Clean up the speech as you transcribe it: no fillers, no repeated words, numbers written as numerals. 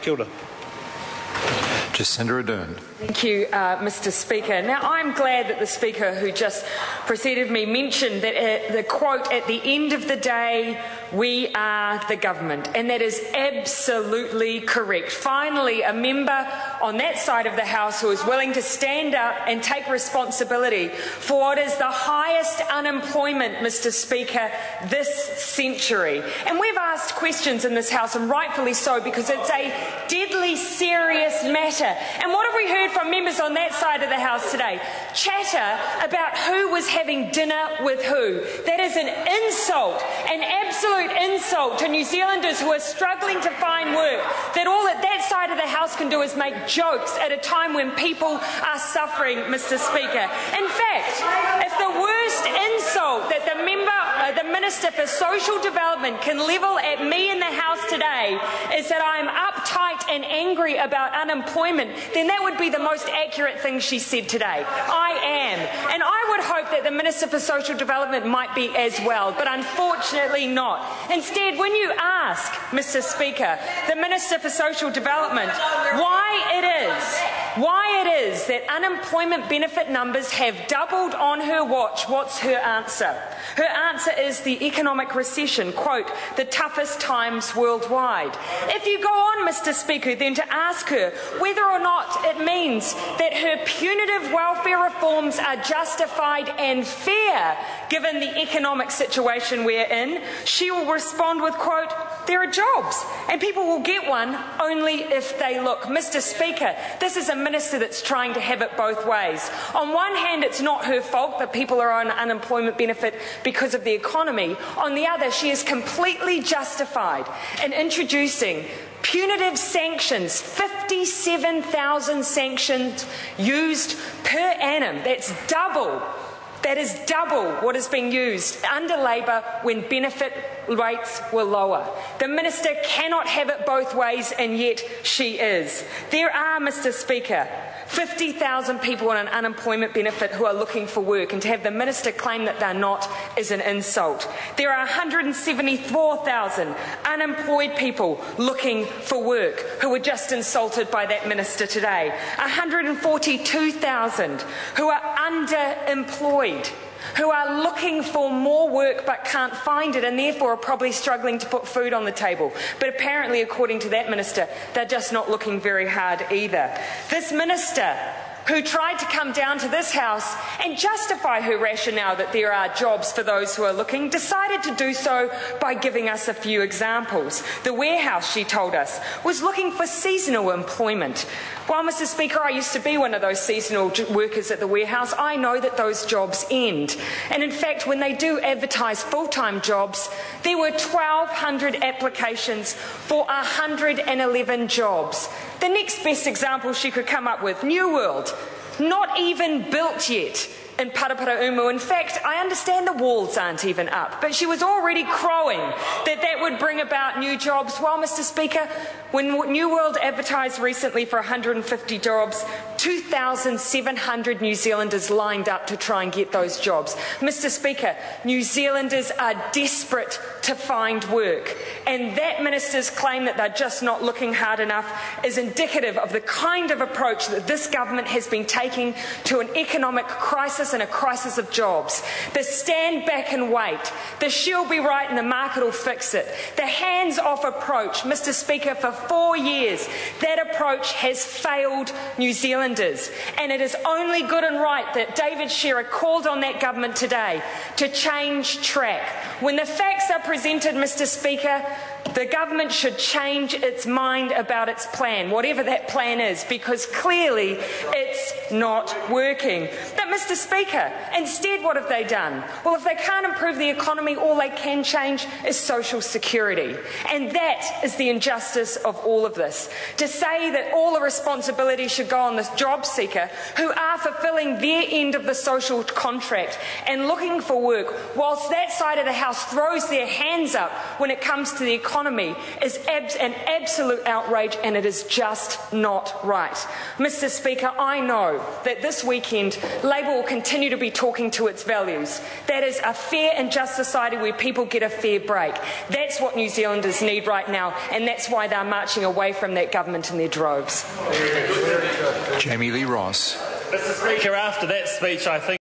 Kia ora. Senator Ardern. Thank you, Mr Speaker. Now, I'm glad that the Speaker who just preceded me mentioned that the quote, "At the end of the day, we are the government," and that is absolutely correct. Finally, a member on that side of the House who is willing to stand up and take responsibility for what is the highest unemployment, Mr Speaker, this century. And we've asked questions in this House, and rightfully so, because it's a deadly serious matter. And what have we heard from members on that side of the House today? Chatter about who was having dinner with who. That is an insult, an absolute insult to New Zealanders who are struggling to find work. That all that side of the House can do is make jokes at a time when people are suffering, Mr Speaker. In fact, if the worst insult that the Minister for Social Development can level at me in the House today is that I am uptight and angry about unemployment, then that would be the most accurate thing she said today. I am. And I would hope that the Minister for Social Development might be as well, but unfortunately not. Instead, when you ask, Mr Speaker, the Minister for Social Development why it is that unemployment benefit numbers have doubled on her watch, what's her answer? Her answer is the economic recession, quote, "the toughest times worldwide." If you go on, Mr Speaker, then to ask her whether or not it means that her punitive welfare reforms are justified and fair given the economic situation we're in, she will respond with, quote, "there are jobs and people will get one only if they look." Mr Speaker, this is a minister that's trying to have it both ways. On one hand, it's not her fault that people are on unemployment benefit because of the economy. On the other, she is completely justified in introducing punitive sanctions, 57,000 sanctions used per annum. That's double. That is double what is being used under Labor when benefit rates were lower. The minister cannot have it both ways, and yet she is. There are, Mr Speaker, 50,000 people on an unemployment benefit who are looking for work, and to have the minister claim that they're not is an insult. There are 174,000 unemployed people looking for work who were just insulted by that minister today. 142,000 who are underemployed, who are looking for more work but can't find it, and therefore are probably struggling to put food on the table. But apparently, according to that minister, they're just not looking very hard either. This minister, who tried to come down to this House and justify her rationale that there are jobs for those who are looking, decided to do so by giving us a few examples. The warehouse, she told us, was looking for seasonal employment. Well, Mr Speaker, I used to be one of those seasonal workers at the warehouse. I know that those jobs end. And in fact, when they do advertise full-time jobs, there were 1,200 applications for 111 jobs. The next best example she could come up with, New World, not even built yet in Paraparaumu. In fact, I understand the walls aren't even up, but she was already crowing that that would bring about new jobs. Well, Mr Speaker, when New World advertised recently for 150 jobs, 2,700 New Zealanders lined up to try and get those jobs. Mr Speaker, New Zealanders are desperate to find work, and that minister's claim that they're just not looking hard enough is indicative of the kind of approach that this government has been taking to an economic crisis and a crisis of jobs. The stand back and wait, the she'll be right and the market will fix it, the hands-off approach. Mr Speaker, for 4 years, that approach has failed New Zealanders, and it is only good and right that David Shearer called on that government today to change track. When the facts are presented, Mr Speaker, the government should change its mind about its plan, whatever that plan is, because clearly it's not working. But Mr Speaker, instead what have they done? Well, if they can't improve the economy, all they can change is social security. And that is the injustice of all of this. To say that all the responsibility should go on this job seeker who are fulfilling their end of the social contract and looking for work, whilst that side of the House throws their hands up when it comes to the economy economy is an absolute outrage, and it is just not right. Mr. Speaker, I know that this weekend Labor will continue to be talking to its values. That is a fair and just society where people get a fair break. That's what New Zealanders need right now, and that's why they're marching away from that government in their droves. Jamie Lee Ross. Mr. Speaker, after that speech, I think